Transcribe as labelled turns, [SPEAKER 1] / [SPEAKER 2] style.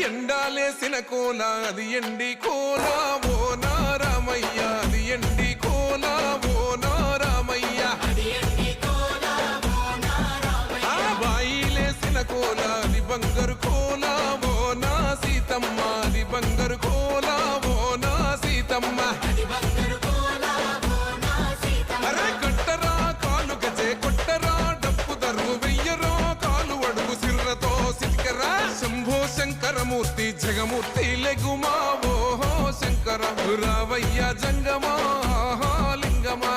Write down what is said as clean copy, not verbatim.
[SPEAKER 1] ఎండాలేసిన కోల అది ఎండి కోల ఓ నారామయ్య అది ఎండి కోల ఓ నారామయ్య బాయిలేసిన కోల అది బంగారు కోల ఓ నా సీతమ్మ అది బంగారు కోల ఓ నా సీతమ్మ అరే కట్టరా కాలు గజే కొట్టరా డప్పు దరువు వెయ్యరో కాలు అడుగు సిర్రతో సిద్కరా శంభో శంకరమూర్తి జగమూర్తి లెగుమా ఓహో శంకర రావయ్య జంగమా లింగమా